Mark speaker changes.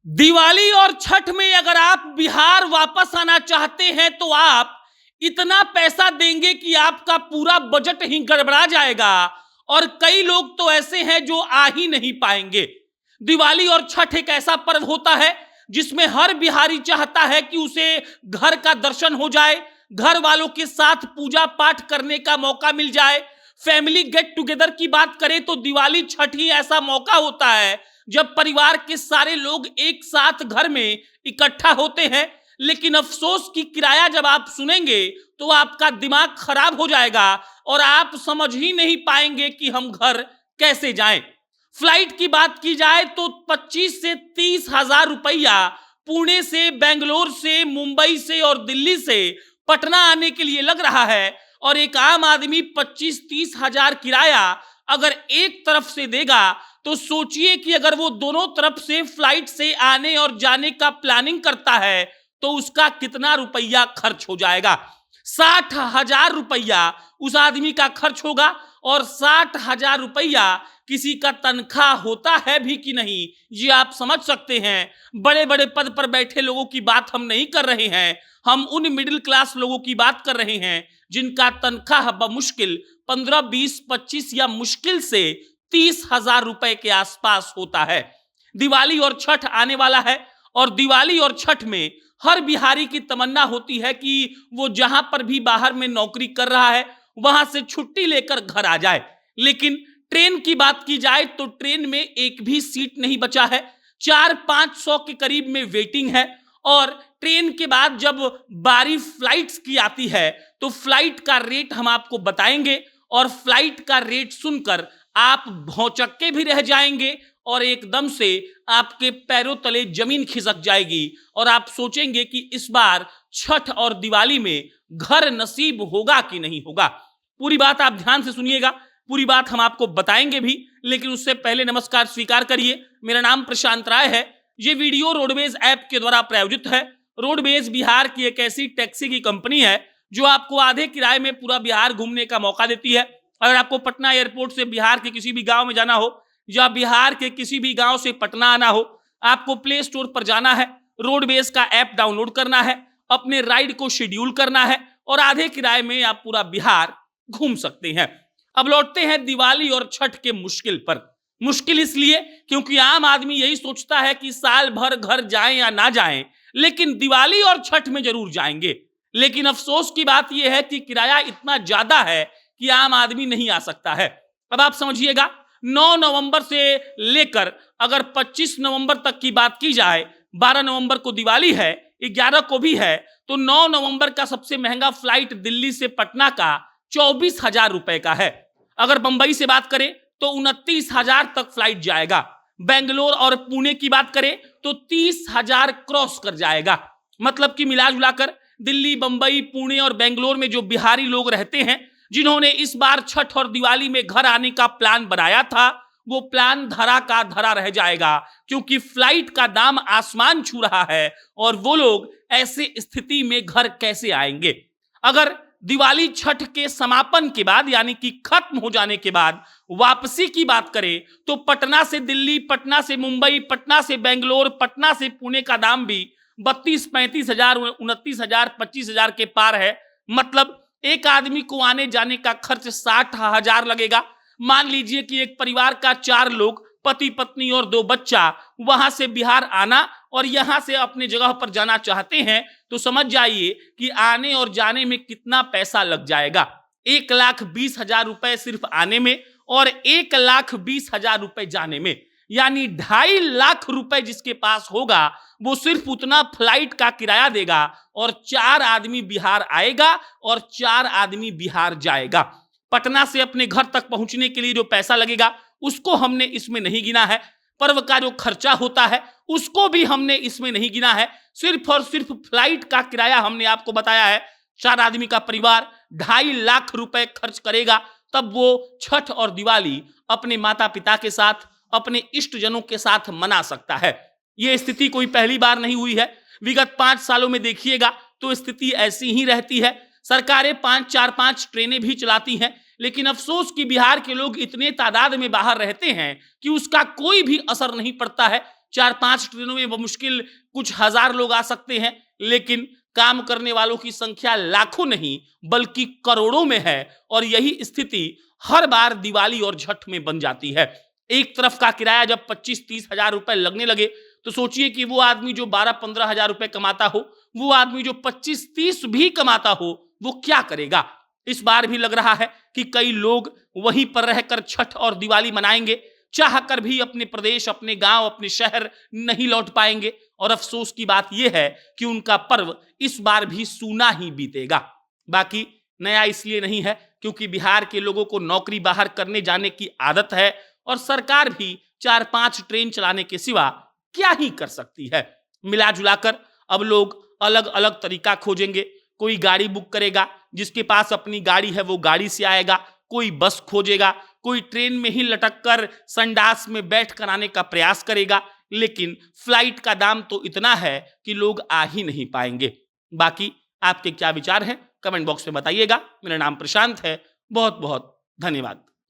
Speaker 1: दिवाली और छठ में अगर आप बिहार वापस आना चाहते हैं तो आप इतना पैसा देंगे कि आपका पूरा बजट ही गड़बड़ा जाएगा। और कई लोग तो ऐसे हैं जो आ ही नहीं पाएंगे। दिवाली और छठ एक ऐसा पर्व होता है जिसमें हर बिहारी चाहता है कि उसे घर का दर्शन हो जाए, घर वालों के साथ पूजा पाठ करने का मौका मिल जाए। फैमिली गेट टुगेदर की बात करें तो दिवाली छठ ही ऐसा मौका होता है जब परिवार के सारे लोग एक साथ घर में इकट्ठा होते हैं। लेकिन अफसोस की किराया जब आप सुनेंगे तो आपका दिमाग खराब हो जाएगा और आप समझ ही नहीं पाएंगे कि हम घर कैसे जाएं। फ्लाइट की बात की जाए तो 25 से 30 हजार रुपया पुणे से, बेंगलोर से, मुंबई से और दिल्ली से पटना आने के लिए लग रहा है। और एक आम आदमी 25-30 हजार किराया अगर एक तरफ से देगा तो सोचिए कि अगर वो दोनों तरफ से फ्लाइट से आने और जाने का प्लानिंग करता है तो उसका कितना रुपया खर्च हो जाएगा। 60,000 रुपया उस आदमी का खर्च होगा। और 60,000 रुपया किसी का तनख्वाह होता है भी कि नहीं, ये आप समझ सकते हैं। बड़े बड़े पद पर बैठे लोगों की बात हम नहीं कर रहे हैं, हम उन मिडिल क्लास लोगों की बात कर रहे हैं जिनका तनख्वाह बमुश्किल 15, 20, 25 या मुश्किल से 30,000 रुपए के आसपास होता है। दिवाली और छठ आने वाला है और दिवाली और छठ में हर बिहारी की तमन्ना होती है कि वो जहां पर भी बाहर में नौकरी कर रहा है वहां से छुट्टी लेकर घर आ जाए। लेकिन ट्रेन की बात की जाए तो ट्रेन में एक भी सीट नहीं बचा है। 400-500 के करीब में वेटिंग है। और ट्रेन के बाद जब बारी फ्लाइट्स की आती है तो फ्लाइट का रेट हम आपको बताएंगे और फ्लाइट का रेट सुनकर आप भौचक्के भी रह जाएंगे और एकदम से आपके पैरों तले जमीन खिसक जाएगी और आप सोचेंगे कि इस बार छठ और दिवाली में घर नसीब होगा कि नहीं होगा। पूरी बात आप ध्यान से सुनिएगा, पूरी बात हम आपको बताएंगे भी। लेकिन उससे पहले नमस्कार स्वीकार करिए, मेरा नाम प्रशांत राय है। ये वीडियो रोडवेज ऐप के द्वारा प्रायोजित है। रोडवेज बिहार की एक ऐसी टैक्सी की कंपनी है जो आपको आधे किराए में पूरा बिहार घूमने का मौका देती है। अगर आपको पटना एयरपोर्ट से बिहार के किसी भी गांव में जाना हो या बिहार के किसी भी गांव से पटना आना हो, आपको प्ले स्टोर पर जाना है, रोडवेज का ऐप डाउनलोड करना है, अपने राइड को शेड्यूल करना है और आधे किराए में आप पूरा बिहार घूम सकते हैं। अब लौटते हैं दिवाली और छठ के मुश्किल पर। मुश्किल इसलिए क्योंकि आम आदमी यही सोचता है कि साल भर घर जाएं या ना जाएं, लेकिन दिवाली और छठ में जरूर जाएंगे। लेकिन अफसोस की बात यह है कि किराया इतना ज्यादा है कि आम आदमी नहीं आ सकता है। अब आप समझिएगा, 9 नवंबर से लेकर अगर 25 नवंबर तक की बात की जाए, 12 नवंबर को दिवाली है, 11 को भी है, तो 9 नवंबर का सबसे महंगा फ्लाइट दिल्ली से पटना का 24,000 रुपए का है। अगर बंबई से बात करें तो 29,000 तक फ्लाइट जाएगा। बेंगलोर और पुणे की बात करें तो 30,000 क्रॉस कर जाएगा। मतलब कि मिला जुलाकर दिल्ली, बंबई, पुणे और बेंगलोर में जो बिहारी लोग रहते हैं जिन्होंने इस बार छठ और दिवाली में घर आने का प्लान बनाया था, वो प्लान धरा का धरा रह जाएगा क्योंकि फ्लाइट का दाम आसमान छू रहा है और वो लोग ऐसे स्थिति में घर कैसे आएंगे। अगर दिवाली छठ के समापन के बाद यानी कि खत्म हो जाने के बाद वापसी की बात करें तो पटना से दिल्ली, पटना से मुंबई, पटना से बेंगलोर, पटना से पुणे का दाम भी 32-35 हजार, 29 हजार, 25 हजार के पार है। मतलब एक आदमी को आने जाने का खर्च 60,000 लगेगा। मान लीजिए कि एक परिवार का 4 लोग, पति पत्नी और 2 बच्चा वहां से बिहार आना और यहां से अपने जगह पर जाना चाहते हैं तो समझ जाइए कि आने और जाने में कितना पैसा लग जाएगा। 1,20,000 रुपए सिर्फ आने में और 1,20,000 रुपए जाने में, यानी 2.5 लाख रुपए जिसके पास होगा वो सिर्फ उतना फ्लाइट का किराया देगा और 4 आदमी बिहार आएगा और 4 आदमी बिहार जाएगा। पटना से अपने घर तक पहुंचने के लिए जो पैसा लगेगा उसको हमने इसमें नहीं गिना है। पर्व का जो खर्चा होता है उसको भी हमने इसमें नहीं गिना है। सिर्फ और सिर्फ फ्लाइट का किराया हमने आपको बताया है। 4 आदमी का परिवार 2.5 लाख रुपए खर्च करेगा तब वो छठ और दिवाली अपने माता पिता के साथ, अपने इष्ट जनों के साथ मना सकता है। यह स्थिति कोई पहली बार नहीं हुई है। विगत 5 सालों में देखिएगा तो स्थिति ऐसी ही रहती है। सरकारें 5-4-5 ट्रेनें भी चलाती हैं, लेकिन अफसोस कि बिहार के लोग इतने तादाद में बाहर रहते हैं कि उसका कोई भी असर नहीं पड़ता है। 4-5 ट्रेनों में मुश्किल कुछ हजार लोग आ सकते हैं, लेकिन काम करने वालों की संख्या लाखों नहीं बल्कि करोड़ों में है। और यही स्थिति हर बार दिवाली और छठ में बन जाती है। एक तरफ का किराया जब 25-30 हजार रुपए लगने लगे तो सोचिए कि वो आदमी जो 12-15 हजार रुपए कमाता हो, वो आदमी जो 25-30 भी कमाता हो, वो क्या करेगा। इस बार भी लग रहा है कि कई लोग वहीं पर रहकर छठ और दिवाली मनाएंगे, चाह कर भी अपने प्रदेश, अपने गांव, अपने शहर नहीं लौट पाएंगे। और अफसोस की बात यह है कि उनका पर्व इस बार भी सूना ही बीतेगा। बाकी नया इसलिए नहीं है क्योंकि बिहार के लोगों को नौकरी बाहर करने जाने की आदत है और सरकार भी 4-5 ट्रेन चलाने के सिवा क्या ही कर सकती है। मिला जुलाकर अब लोग अलग अलग तरीका खोजेंगे। कोई गाड़ी बुक करेगा, जिसके पास अपनी गाड़ी है वो गाड़ी से आएगा, कोई बस खोजेगा, कोई ट्रेन में ही लटक कर संडास में बैठ कर आने का प्रयास करेगा। लेकिन फ्लाइट का दाम तो इतना है कि लोग आ ही नहीं पाएंगे। बाकी आपके क्या विचार हैं कमेंट बॉक्स में बताइएगा। मेरा नाम प्रशांत है। बहुत बहुत धन्यवाद।